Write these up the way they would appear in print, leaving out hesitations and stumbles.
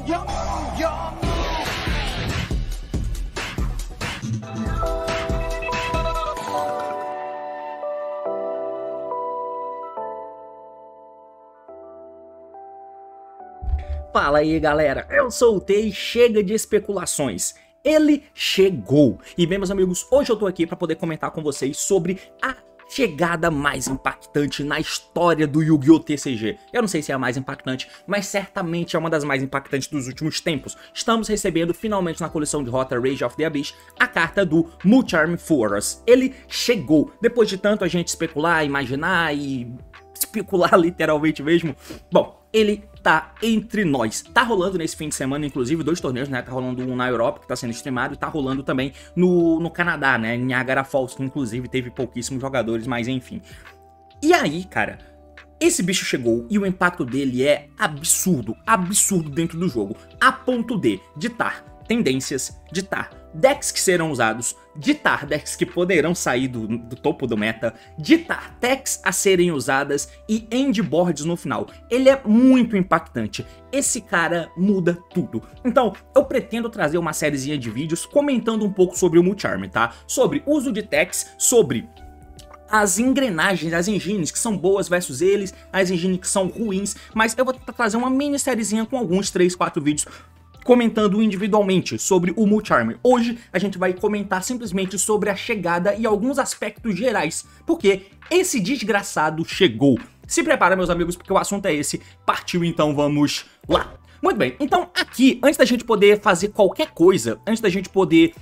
Fala aí galera, eu sou o Tei, chega de especulações, ele chegou! E bem meus amigos, hoje eu tô aqui pra poder comentar com vocês sobre a chegada mais impactante na história do Yu-Gi-Oh! TCG. Eu não sei se é a mais impactante, mas certamente é uma das mais impactantes dos últimos tempos. Estamos recebendo finalmente na coleção de Rota Rage of the Abyss a carta do Mulcharm Force. Ele chegou! Depois de tanto a gente especular, imaginar e especular literalmente mesmo, bom, ele tá entre nós. Tá rolando nesse fim de semana, inclusive, 2 torneios, né? Tá rolando um na Europa, que tá sendo streamado, e tá rolando também no Canadá, né? Em Niagara Falls, que inclusive teve pouquíssimos jogadores, mas enfim. E aí, cara, esse bicho chegou e o impacto dele é absurdo, absurdo dentro do jogo. A ponto de ditar tendências, ditar decks que serão usados, ditar decks que poderão sair do topo do meta, ditar techs a serem usadas e endboards no final. Ele é muito impactante. Esse cara muda tudo. Então, eu pretendo trazer uma sériezinha de vídeos comentando um pouco sobre o Mulcharm, tá? Sobre uso de techs, sobre as engrenagens, as engines que são boas versus eles, as engines que são ruins, mas eu vou trazer uma mini sériezinha com alguns 3, 4 vídeos comentando individualmente sobre o Mulcharm. Hoje a gente vai comentar simplesmente sobre a chegada e alguns aspectos gerais, porque esse desgraçado chegou. Se prepara meus amigos, porque o assunto é esse. Partiu então, vamos lá. Muito bem, então aqui, antes da gente poder fazer qualquer coisa, antes da gente poder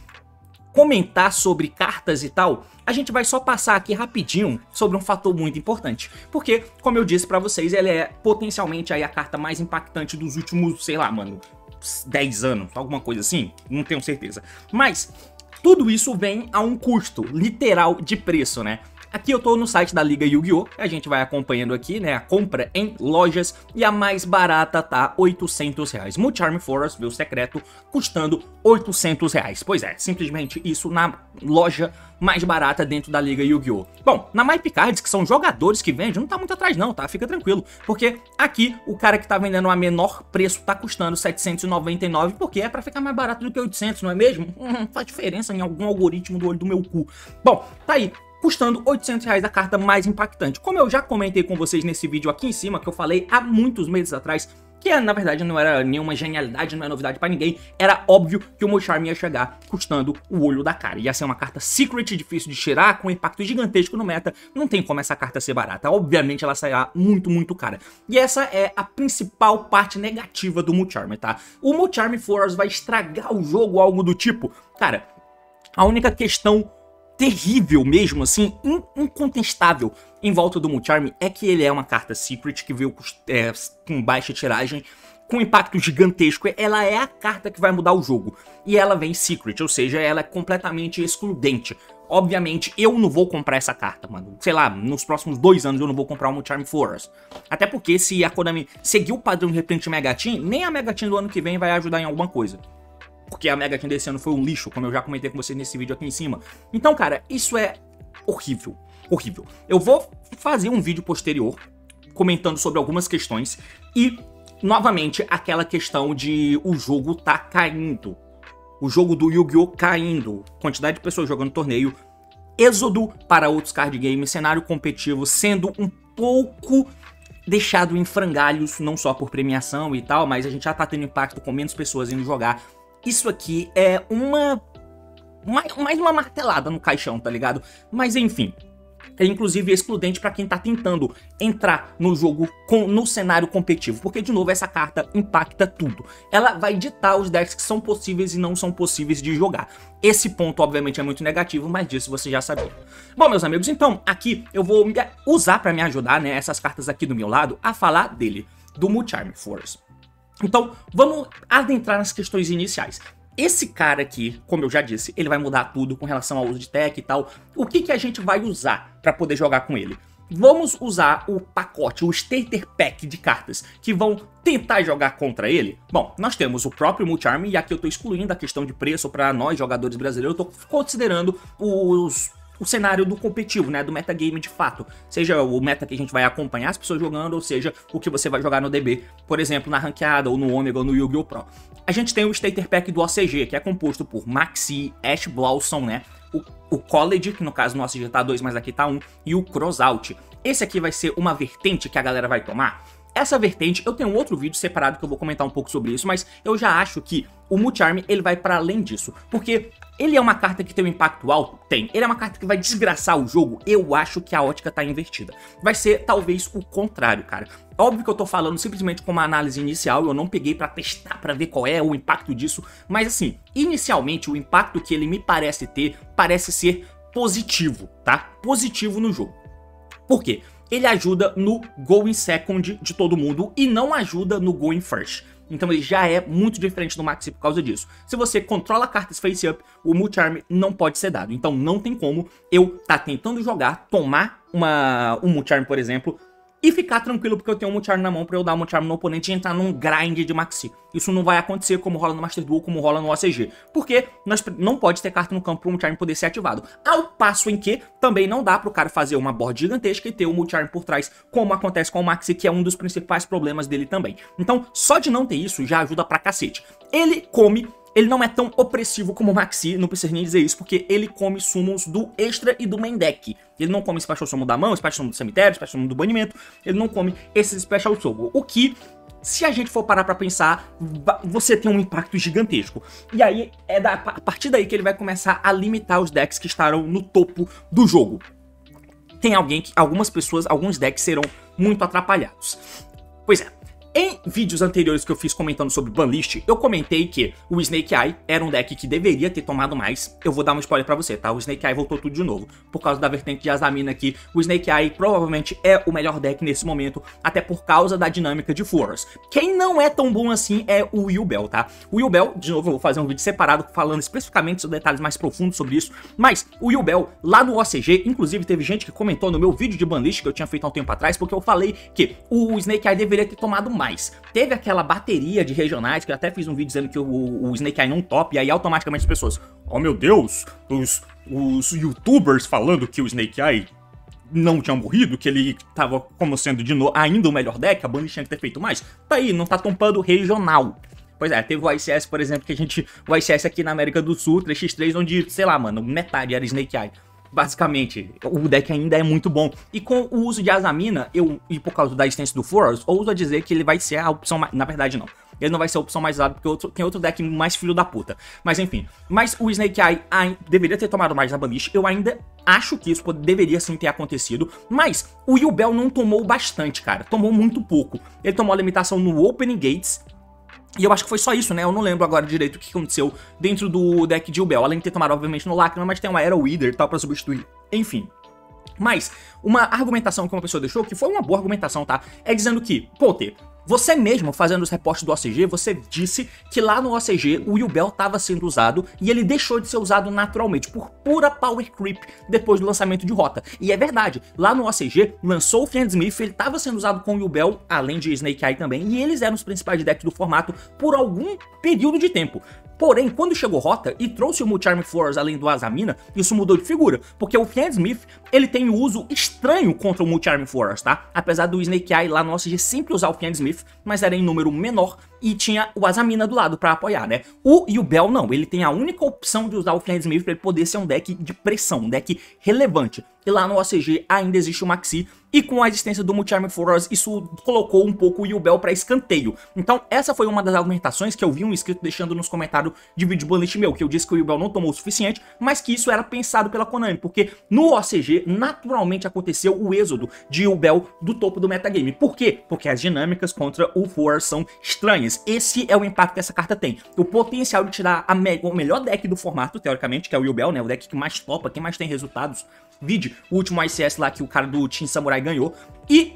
comentar sobre cartas e tal, a gente vai só passar aqui rapidinho sobre um fator muito importante, porque, como eu disse pra vocês, ele é potencialmente aí a carta mais impactante dos últimos, sei lá, mano, 10 anos, alguma coisa assim, não tenho certeza. Mas tudo isso vem a um custo literal de preço, né? Aqui eu tô no site da Liga Yu-Gi-Oh! A gente vai acompanhando aqui, né, a compra em lojas, e a mais barata tá R$800. Mulcharm Force, meu secreto, custando R$800. Pois é, simplesmente isso na loja mais barata dentro da Liga Yu-Gi-Oh! Bom, na MyPicards, que são jogadores que vendem, não tá muito atrás não, tá? Fica tranquilo, porque aqui o cara que tá vendendo a menor preço tá custando R$799, porque é pra ficar mais barato do que 800, não é mesmo? Faz diferença em algum algoritmo do olho do meu cu. Bom, tá aí, custando R$800 a carta mais impactante. Como eu já comentei com vocês nesse vídeo aqui em cima, que eu falei há muitos meses atrás, que na verdade não era nenhuma genialidade, não é novidade pra ninguém, era óbvio que o Mulcharm ia chegar custando o olho da cara. Ia ser uma carta secret, difícil de tirar, com impacto gigantesco no meta, não tem como essa carta ser barata. Obviamente ela sairá muito, muito cara. E essa é a principal parte negativa do Mulcharm, tá? O Mulcharm Force vai estragar o jogo, algo do tipo. Cara, a única questão terrível mesmo, assim, incontestável em volta do Mulcharm é que ele é uma carta secret que veio com baixa tiragem, com impacto gigantesco. Ela é a carta que vai mudar o jogo, e ela vem secret, ou seja, ela é completamente excludente. Obviamente eu não vou comprar essa carta, mano, sei lá, nos próximos 2 anos eu não vou comprar o Mulcharm Force. Até porque se a Konami seguir o padrão de repente Mega Team, nem a Mega Team do ano que vem vai ajudar em alguma coisa, porque a Mega Team desse ano foi um lixo, como eu já comentei com vocês nesse vídeo aqui em cima. Então, cara, isso é horrível, horrível. Eu vou fazer um vídeo posterior comentando sobre algumas questões e, novamente, aquela questão de o jogo tá caindo. O jogo do Yu-Gi-Oh! Caindo, quantidade de pessoas jogando torneio, êxodo para outros card games, cenário competitivo sendo um pouco deixado em frangalhos, não só por premiação e tal, mas a gente já tá tendo impacto com menos pessoas indo jogar. Isso aqui é mais uma martelada no caixão, tá ligado? Mas enfim, é inclusive excludente pra quem tá tentando entrar no jogo no cenário competitivo, porque de novo essa carta impacta tudo. Ela vai ditar os decks que são possíveis e não são possíveis de jogar. Esse ponto obviamente é muito negativo, mas disso você já sabia. Bom meus amigos, então aqui eu vou usar pra me ajudar, né, essas cartas aqui do meu lado, a falar dele, do Mulcharm Force. Então, vamos adentrar nas questões iniciais. Esse cara aqui, como eu já disse, ele vai mudar tudo com relação ao uso de tech e tal. O que a gente vai usar para poder jogar com ele? Vamos usar o pacote, o Starter Pack de cartas que vão tentar jogar contra ele? Bom, nós temos o próprio Mulcharm, e aqui eu tô excluindo a questão de preço para nós, jogadores brasileiros. Eu tô considerando os o cenário do competitivo, né, do metagame de fato. Seja o meta que a gente vai acompanhar as pessoas jogando, ou seja, o que você vai jogar no DB, por exemplo, na ranqueada, ou no Omega, ou no Yu-Gi-Oh! Pro. A gente tem o Starter Pack do OCG, que é composto por Maxi, Ash Blossom, né, o College, que no caso no OCG tá 2, mas aqui tá 1, e o Crossout. Esse aqui vai ser uma vertente que a galera vai tomar. Essa vertente, eu tenho um outro vídeo separado que eu vou comentar um pouco sobre isso, mas eu já acho que o Multi-Arm, ele vai para além disso, porque ele é uma carta que tem um impacto alto? Tem. Ele é uma carta que vai desgraçar o jogo? Eu acho que a ótica tá invertida. Vai ser talvez o contrário, cara. Óbvio que eu tô falando simplesmente como uma análise inicial, eu não peguei pra testar, pra ver qual é o impacto disso, mas assim, inicialmente o impacto que ele me parece ter, parece ser positivo, tá? Positivo no jogo. Por quê? Ele ajuda no Going Second de todo mundo e não ajuda no Going First. Então ele já é muito diferente do Maxi por causa disso. Se você controla cartas face up, o Multi-Arm não pode ser dado. Então não tem como eu tá tentando jogar, tomar um Multi-Arm, por exemplo, e ficar tranquilo porque eu tenho um Multi-Arm na mão pra eu dar um Multi-Arm no oponente e entrar num grind de Maxi. Isso não vai acontecer como rola no Master Duel, como rola no OCG. Porque não pode ter carta no campo pro Multi-Arm poder ser ativado. Ao passo em que também não dá pro cara fazer uma board gigantesca e ter o Multi-Arm por trás, como acontece com o Maxi, que é um dos principais problemas dele também. Então, só de não ter isso já ajuda pra cacete. Ele não é tão opressivo como o Maxi, não precisa nem dizer isso, porque ele come summons do extra e do main deck. Ele não come Special Summon da mão, Special Summon do cemitério, Special Summon do banimento, ele não come esses Special Summon. O que, se a gente for parar pra pensar, você tem um impacto gigantesco. E aí, a partir daí que ele vai começar a limitar os decks que estarão no topo do jogo. Tem algumas pessoas, alguns decks serão muito atrapalhados. Pois é. Em vídeos anteriores que eu fiz comentando sobre Banlist, eu comentei que o Snake Eye era um deck que deveria ter tomado mais. Eu vou dar um spoiler pra você, tá? O Snake Eye voltou tudo de novo. Por causa da vertente de Azamina aqui, o Snake Eye provavelmente é o melhor deck nesse momento, até por causa da dinâmica de Force. Quem não é tão bom assim é o Yubel, tá? O Yubel, de novo, eu vou fazer um vídeo separado falando especificamente sobre detalhes mais profundos sobre isso, mas o Yubel, lá no OCG, inclusive teve gente que comentou no meu vídeo de Banlist que eu tinha feito há um tempo atrás, porque eu falei que o Snake Eye deveria ter tomado mais. Teve aquela bateria de regionais, que eu até fiz um vídeo dizendo que o Snake Eye não top, e aí automaticamente as pessoas, oh meu Deus, os youtubers falando que o Snake Eye não tinha morrido, que ele tava como sendo de novo ainda o melhor deck, a Banlist tinha que ter feito mais. Tá aí, não tá tompando regional. Pois é, teve o ICS, por exemplo, o ICS aqui na América do Sul, 3x3, onde, sei lá, mano, metade era Snake Eye. Basicamente, o deck ainda é muito bom. E com o uso de Azamina, e por causa da existência do Force, ouso a dizer que ele vai ser a opção mais... Na verdade, não. Ele não vai ser a opção mais usada, porque tem outro deck mais filho da puta. Mas enfim. Mas o Snake Eye deveria ter tomado mais na Banlist. Eu ainda acho que isso deveria sim ter acontecido. Mas o Yubel não tomou bastante, cara. Tomou muito pouco. Ele tomou a limitação no Opening Gates. E eu acho que foi só isso, né? Eu não lembro agora direito o que aconteceu dentro do deck de Yubel. Além de ter tomado, obviamente, no Lacrima, mas tem uma Aero Wither e tal pra substituir. Enfim. Mas, uma argumentação que uma pessoa deixou, que foi uma boa argumentação, tá? É dizendo que, Potter, você mesmo fazendo os reportes do OCG, você disse que lá no OCG o Yubel estava sendo usado e ele deixou de ser usado naturalmente, por pura power creep depois do lançamento de Rota. E é verdade, lá no OCG lançou o Fiendsmith, ele estava sendo usado com o Yubel, além de Snake Eye também, e eles eram os principais decks do formato por algum período de tempo. Porém, quando chegou Rota e trouxe o Multi-Arm Force além do Azamina, isso mudou de figura, porque o Fiendsmith, ele tem um uso estranho contra o Multi-Arm Force, tá? Apesar do Snake Eye lá no OCG sempre usar o Fiendsmith, mas era em número menor e tinha o Azamina do lado pra apoiar, né? O Yubel não, ele tem a única opção de usar o Fiendsmith pra ele poder ser um deck de pressão, um deck relevante. E lá no OCG ainda existe o Maxi, e com a existência do Multi-Arm Force, isso colocou um pouco o Yubel pra escanteio. Então essa foi uma das argumentações que eu vi um inscrito deixando nos comentários de vídeo Banlist meu, que eu disse que o Yubel não tomou o suficiente, mas que isso era pensado pela Konami, porque no OCG naturalmente aconteceu o êxodo de Yubel do topo do metagame. Por quê? Porque as dinâmicas contra o Force são estranhas. Esse é o impacto que essa carta tem. O potencial de tirar o melhor deck do formato, teoricamente, que é o Yubel, né? O deck que mais topa, que mais tem resultados. Vide o último ICS lá que o cara do Team Samurai ganhou. E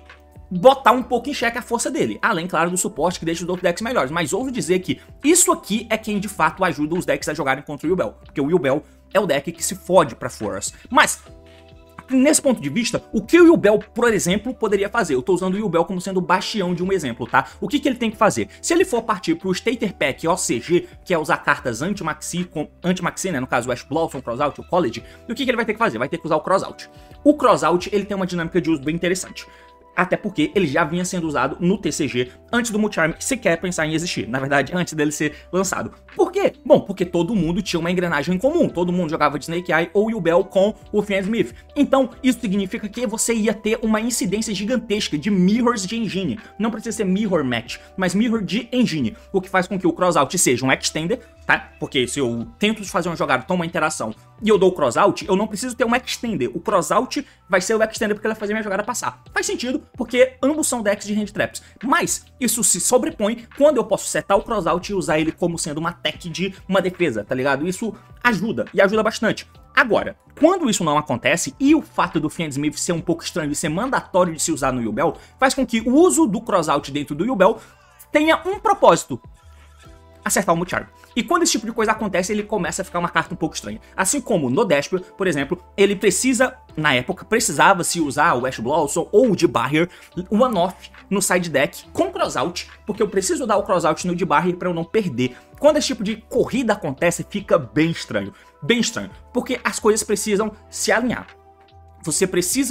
botar um pouco em xeque a força dele. Além, claro, do suporte que deixa os outros decks melhores. Mas ouso dizer que isso aqui é quem de fato ajuda os decks a jogarem contra o Yubel. Porque o Yubel é o deck que se fode pra Force. Mas nesse ponto de vista, o que o Yubel, por exemplo, poderia fazer? Eu tô usando o Yubel como sendo o bastião de um exemplo, tá? O que ele tem que fazer? Se ele for partir pro Starter Pack OCG, que é usar cartas anti-maxi, né? No caso, o Ash Blossom, o Crossout, o College, o que ele vai ter que fazer? Vai ter que usar o Crossout. O Crossout, ele tem uma dinâmica de uso bem interessante. Até porque ele já vinha sendo usado no TCG antes do Multi-Arm sequer pensar em existir. Na verdade, antes dele ser lançado. Por quê? Bom, porque todo mundo tinha uma engrenagem em comum. Todo mundo jogava de Snake Eye ou Yubel com o Fiend Smith. Então, isso significa que você ia ter uma incidência gigantesca de mirrors de engine. Não precisa ser mirror match, mas mirror de engine. O que faz com que o crossout seja um extender, tá? Porque se eu tento fazer uma jogada, toma uma interação e eu dou o crossout, eu não preciso ter um extender. O crossout vai ser o extender porque ele vai fazer minha jogada passar. Faz sentido, porque ambos são decks de hand traps. Mas isso se sobrepõe quando eu posso setar o crossout e usar ele como sendo uma tech de uma defesa, tá ligado? Isso ajuda, e ajuda bastante. Agora, quando isso não acontece, e o fato do Fiend Smith ser um pouco estranho e ser mandatório de se usar no Yubel, faz com que o uso do crossout dentro do Yubel tenha um propósito: acertar o Multi-Arm. E quando esse tipo de coisa acontece, ele começa a ficar uma carta um pouco estranha. Assim como no Desper, por exemplo, ele precisa, na época, precisava se usar o Ash Blossom ou o Debarrier one-off no side deck com crossout, porque eu preciso dar o crossout no Debarrier para eu não perder. Quando esse tipo de corrida acontece, fica bem estranho, porque as coisas precisam se alinhar.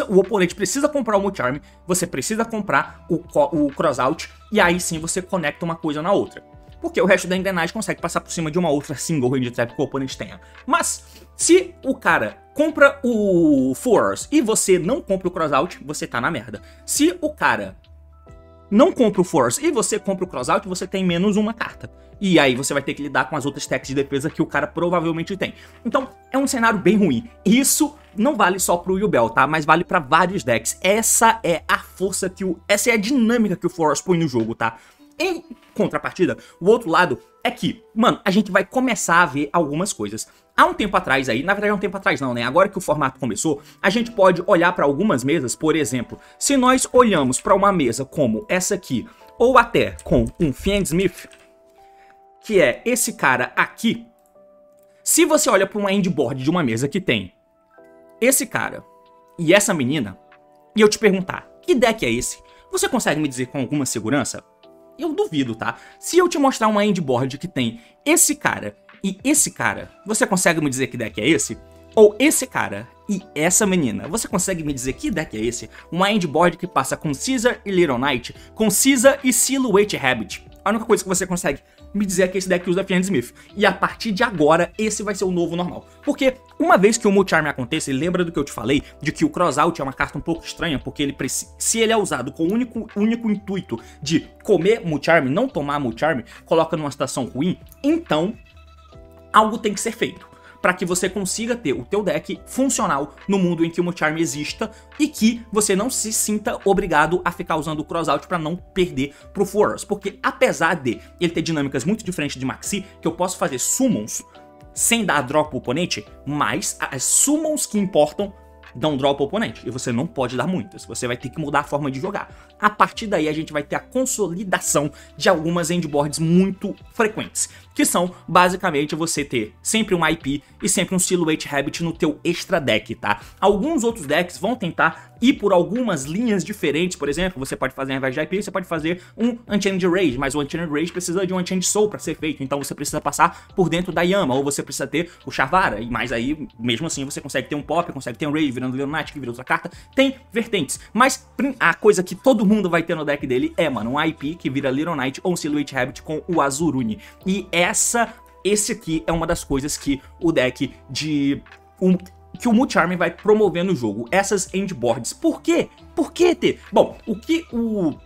O oponente precisa comprar o Multi-Arm, você precisa comprar o crossout, e aí sim você conecta uma coisa na outra. Porque o resto da engrenagem consegue passar por cima de uma outra single hand trap que o oponente tenha. Mas, se o cara compra o Force e você não compra o crossout, você tá na merda. Se o cara não compra o Force e você compra o crossout, você tem menos uma carta. E aí você vai ter que lidar com as outras techs de defesa que o cara provavelmente tem. Então, é um cenário bem ruim. Isso não vale só pro Yubel, tá? Mas vale pra vários decks. Essa é a força essa é a dinâmica que o Force põe no jogo, tá? Em contrapartida, o outro lado é que, mano, a gente vai começar a ver algumas coisas. Há um tempo atrás aí, na verdade há um tempo atrás não, né? Agora que o formato começou, a gente pode olhar para algumas mesas, por exemplo, se nós olhamos para uma mesa como essa aqui, ou até com um Fiend Smith, que é esse cara aqui, se você olha para uma endboard de uma mesa que tem esse cara e essa menina, e eu te perguntar, que deck é esse? Você consegue me dizer com alguma segurança? Eu duvido, tá? Se eu te mostrar uma endboard que tem esse cara e esse cara, você consegue me dizer que deck é esse? Ou esse cara e essa menina, você consegue me dizer que deck é esse? Uma endboard que passa com Caesar e Little Knight, com Caesar e Silhouette Rabbit. A única coisa que você consegue me dizer é que esse deck usa Fiend Smith. E a partir de agora, esse vai ser o novo normal. Porque uma vez que o Multi-Arm aconteça, lembra do que eu te falei, de que o Crossout é uma carta um pouco estranha, porque se ele é usado com o único intuito de comer Multi-Arm, não tomar Multi-Arm, coloca numa situação ruim, então algo tem que ser feito para que você consiga ter o teu deck funcional no mundo em que o Multi-Arm exista e que você não se sinta obrigado a ficar usando o Crossout para não perder pro Force. Porque apesar de ele ter dinâmicas muito diferentes de Maxi, que eu posso fazer summons sem dar drop pro oponente, mas as summons que importam dão drop ao oponente, e você não pode dar muitas, você vai ter que mudar a forma de jogar. A partir daí a gente vai ter a consolidação de algumas endboards muito frequentes, que são basicamente você ter sempre um IP e sempre um Silhouette Rabbit no teu extra deck, tá? Alguns outros decks vão tentar ir por algumas linhas diferentes, por exemplo, você pode fazer ao invés de IP, você pode fazer um Unchained Rage, mas o Unchained Rage precisa de um Unchained Soul para ser feito, então você precisa passar por dentro da Yama, ou você precisa ter o Shavara, e mais aí, mesmo assim, você consegue ter um Pop, consegue ter um Rage, virando Little Knight, que vira outra carta, tem vertentes, mas a coisa que todo mundo vai ter no deck dele é, mano, um IP que vira Little Knight ou um Silhouette Rabbit com o Azurune, e esse aqui é uma das coisas que o deck que o Multi-Arm vai promover no jogo, essas endboards. Por quê? Por que ter? Bom, o que o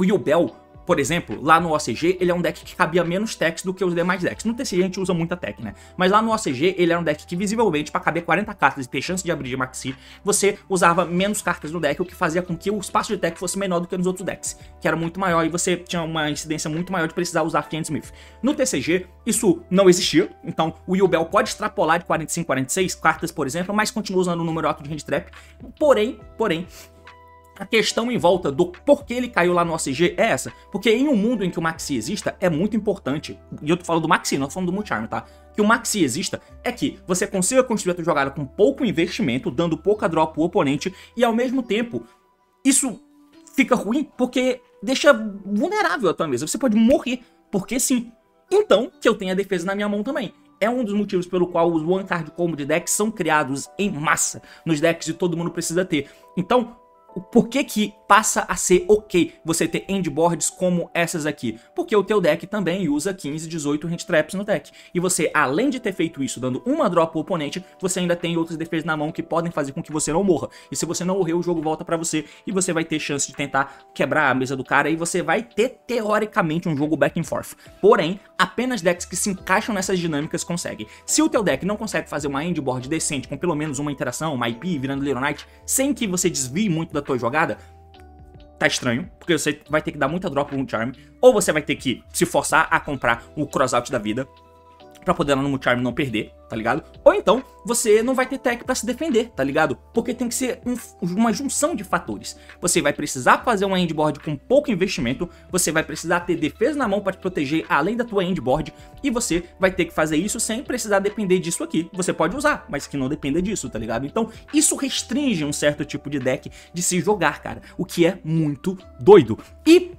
Yubel, por exemplo, lá no OCG, ele é um deck que cabia menos techs do que os demais decks. No TCG a gente usa muita tech, né? Mas lá no OCG, ele era um deck que visivelmente, para caber 40 cartas e ter chance de abrir de Maxi, você usava menos cartas no deck, o que fazia com que o espaço de deck fosse menor do que nos outros decks, que era muito maior e você tinha uma incidência muito maior de precisar usar Fiend Smith. No TCG, isso não existia, então o Yubel pode extrapolar de 45, 46 cartas, por exemplo, mas continua usando o número alto de hand trap. Porém, A questão em volta do porquê ele caiu lá no OCG é essa. Porque em um mundo em que o Maxi exista, é muito importante. E eu tô falando do Maxi, não tô falando do Mucharm, tá? Que o Maxi exista é que você consiga construir a tua jogada com pouco investimento, dando pouca drop pro oponente, e ao mesmo tempo, isso fica ruim porque deixa vulnerável a tua mesa. Você pode morrer, porque sim. Então, que eu tenha a defesa na minha mão também. É um dos motivos pelo qual os One Card Combo de decks são criados em massa nos decks e todo mundo precisa ter. Então, por que que passa a ser ok você ter endboards como essas aqui? Porque o teu deck também usa 15, 18 hand traps no deck. E você, além de ter feito isso dando uma drop pro oponente, você ainda tem outras defesas na mão que podem fazer com que você não morra. E se você não morrer, o jogo volta pra você e você vai ter chance de tentar quebrar a mesa do cara e você vai ter, teoricamente, um jogo back and forth. Porém, apenas decks que se encaixam nessas dinâmicas conseguem. Se o teu deck não consegue fazer uma endboard decente com pelo menos uma interação, uma IP virando Little Knight, sem que você desvie muito da tua jogada, tá estranho, porque você vai ter que dar muita drop no Mucharm, ou você vai ter que se forçar a comprar o crossout da vida pra poder lá no Mucharm não perder, tá ligado? Ou então, você não vai ter tech pra se defender, tá ligado? Porque tem que ser uma junção de fatores. Você vai precisar fazer uma endboard com pouco investimento, você vai precisar ter defesa na mão pra te proteger além da tua endboard, e você vai ter que fazer isso sem precisar depender disso aqui. Você pode usar, mas que não dependa disso, tá ligado? Então, isso restringe um certo tipo de deck de se jogar, cara, o que é muito doido. E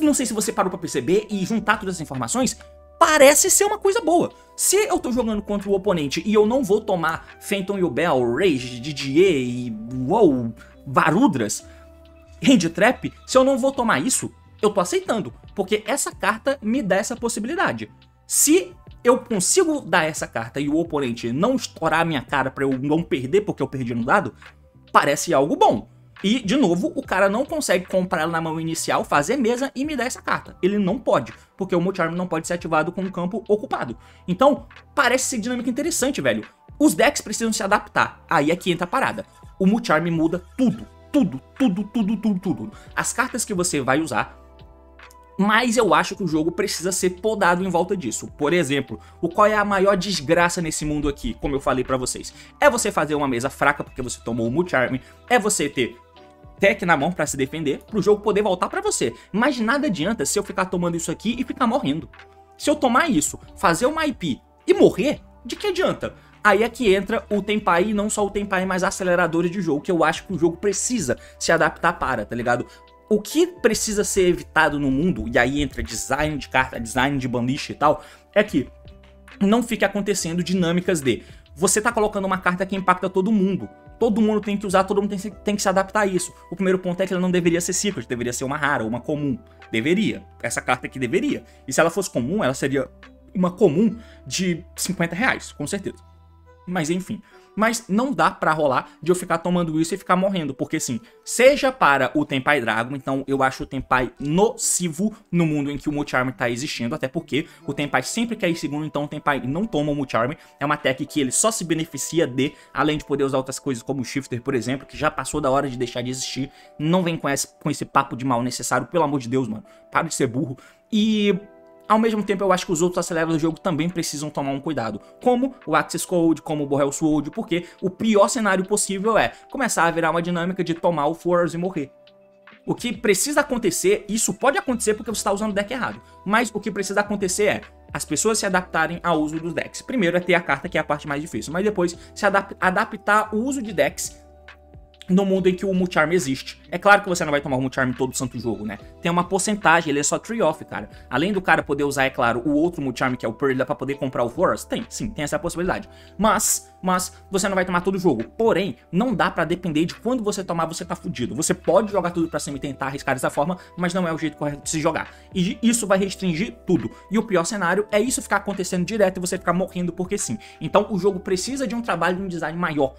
não sei se você parou pra perceber e juntar todas as informações, parece ser uma coisa boa. Se eu tô jogando contra o oponente e eu não vou tomar Phantom Yubel, Rage, DDE e Varudras, Hand Trap, se eu não vou tomar isso, eu tô aceitando, porque essa carta me dá essa possibilidade. Se eu consigo dar essa carta e o oponente não estourar a minha cara pra eu não perder porque eu perdi no dado, parece algo bom. E, de novo, o cara não consegue comprar ela na mão inicial, fazer mesa e me dar essa carta. Ele não pode, porque o Mucharm não pode ser ativado com o campo ocupado. Então, parece ser dinâmica interessante, velho. Os decks precisam se adaptar. Aí é que entra a parada. O Mucharm muda tudo. Tudo. As cartas que você vai usar, mas eu acho que o jogo precisa ser podado em volta disso. Por exemplo, qual é a maior desgraça nesse mundo aqui, como eu falei pra vocês? É você fazer uma mesa fraca porque você tomou o Mucharm, é você ter tech na mão pra se defender, pro jogo poder voltar pra você. Mas nada adianta se eu ficar tomando isso aqui e ficar morrendo. Se eu tomar isso, fazer uma IP e morrer, de que adianta? Aí é que entra o Tenpai, e não só o Tenpai, mas aceleradores de jogo, que eu acho que o jogo precisa se adaptar para, tá ligado? O que precisa ser evitado no mundo, e aí entra design de carta, design de banlist e tal, é que não fique acontecendo dinâmicas de você tá colocando uma carta que impacta todo mundo. Todo mundo tem que usar, todo mundo tem que se adaptar a isso. O primeiro ponto é que ela não deveria ser secret, deveria ser uma rara, uma comum. Deveria. Essa carta aqui deveria. E se ela fosse comum, ela seria uma comum de R$50, com certeza. Mas enfim. Mas não dá pra rolar de eu ficar tomando isso e ficar morrendo, porque sim, seja para o Tenpai Dragon, então eu acho o Tenpai nocivo no mundo em que o Mucharm tá existindo, até porque o Tenpai sempre quer ir segundo, então o Tenpai não toma o Mucharm, é uma tech que ele só se beneficia de, além de poder usar outras coisas como o Shifter, por exemplo, que já passou da hora de deixar de existir, não vem com esse papo de mal necessário, pelo amor de Deus, mano, para de ser burro, e ao mesmo tempo, eu acho que os outros aceleradores do jogo também precisam tomar um cuidado, como o Access Code, como o Borrel Sword, porque o pior cenário possível é começar a virar uma dinâmica de tomar o Force e morrer. O que precisa acontecer, isso pode acontecer porque você está usando o deck errado, mas o que precisa acontecer é as pessoas se adaptarem ao uso dos decks. Primeiro é ter a carta, que é a parte mais difícil, mas depois se adaptar o uso de decks no mundo em que o Mucharm existe. É claro que você não vai tomar o Mucharm todo santo jogo, né? Tem uma porcentagem, ele é só tree-off, cara. Além do cara poder usar, é claro, o outro Mucharm, que é o Pearl, pra poder comprar o Forest, tem, sim, tem essa possibilidade. Mas você não vai tomar todo o jogo. Porém, não dá pra depender de quando você tomar, você tá fudido. Você pode jogar tudo pra cima e tentar arriscar dessa forma, mas não é o jeito correto de se jogar. E isso vai restringir tudo. E o pior cenário é isso ficar acontecendo direto e você ficar morrendo porque sim. Então o jogo precisa de um trabalho de um design maior,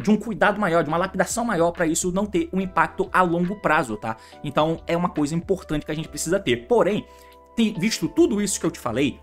de um cuidado maior, de uma lapidação maior pra isso não ter um impacto a longo prazo, tá? Então é uma coisa importante que a gente precisa ter. Porém, visto tudo isso que eu te falei,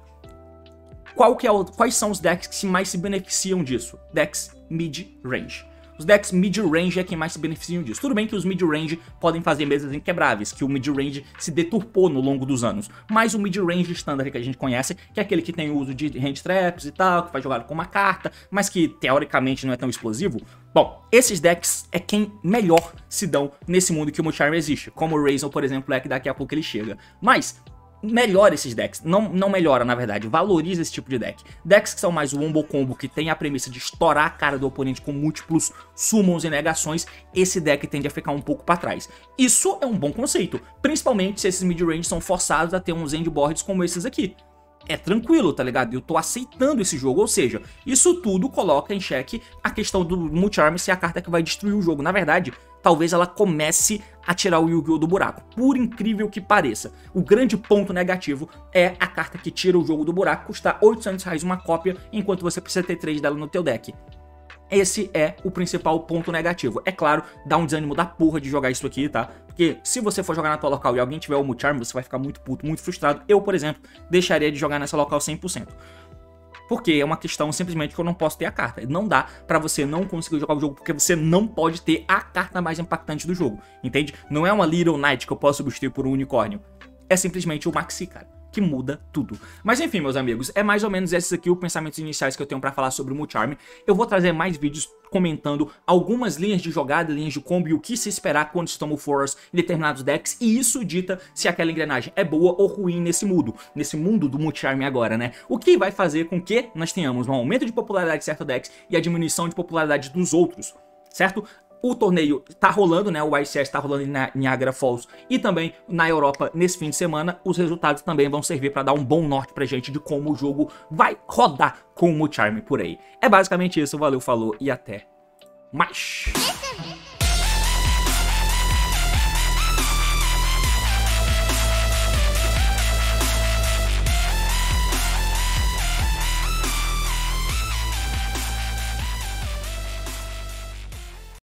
quais são os decks que mais se beneficiam disso? Decks mid-range. Os decks mid-range é quem mais se beneficiam disso. Tudo bem que os mid-range podem fazer mesas inquebráveis, que o mid-range se deturpou no longo dos anos. Mas o mid-range standard que a gente conhece, que é aquele que tem o uso de hand traps e tal, que faz jogado com uma carta, mas que teoricamente não é tão explosivo. Bom, esses decks é quem melhor se dão nesse mundo que o Multicharm existe. Como o Razor, por exemplo, é que daqui a pouco ele chega. Mas melhora esses decks, não melhora na verdade, valoriza esse tipo de deck. Decks que são mais o Wombo Combo, que tem a premissa de estourar a cara do oponente com múltiplos summons e negações, esse deck tende a ficar um pouco pra trás. Isso é um bom conceito, principalmente se esses mid-range são forçados a ter uns endboards como esses aqui. É tranquilo, tá ligado? Eu tô aceitando esse jogo, ou seja, isso tudo coloca em xeque a questão do Multicharm ser a carta que vai destruir o jogo. Na verdade, talvez ela comece a tirar o Yu-Gi-Oh! Do buraco, por incrível que pareça. O grande ponto negativo é a carta que tira o jogo do buraco, custar R$800 uma cópia, enquanto você precisa ter 3 dela no teu deck. Esse é o principal ponto negativo. É claro, dá um desânimo da porra de jogar isso aqui, tá? Porque se você for jogar na tua local e alguém tiver o Multicharm, você vai ficar muito puto, muito frustrado. Eu, por exemplo, deixaria de jogar nessa local 100%. Porque é uma questão simplesmente que eu não posso ter a carta. Não dá pra você não conseguir jogar o jogo porque você não pode ter a carta mais impactante do jogo, entende? Não é uma Little Knight que eu posso substituir por um unicórnio. É simplesmente o Maxi, cara, que muda tudo. Mas enfim, meus amigos, é mais ou menos esses aqui os pensamentos iniciais que eu tenho pra falar sobre o Multicharm. Eu vou trazer mais vídeos comentando algumas linhas de jogada, linhas de combo e o que se esperar quando se toma o Force em determinados decks, e isso dita se aquela engrenagem é boa ou ruim nesse mundo do Multicharm agora, né? O que vai fazer com que nós tenhamos um aumento de popularidade de certos decks e a diminuição de popularidade dos outros, certo? O torneio tá rolando, né? O YCS tá rolando em Niagara Falls e também na Europa nesse fim de semana. Os resultados também vão servir para dar um bom norte pra gente de como o jogo vai rodar com o Multicharm por aí. É basicamente isso. Valeu, falou e até mais.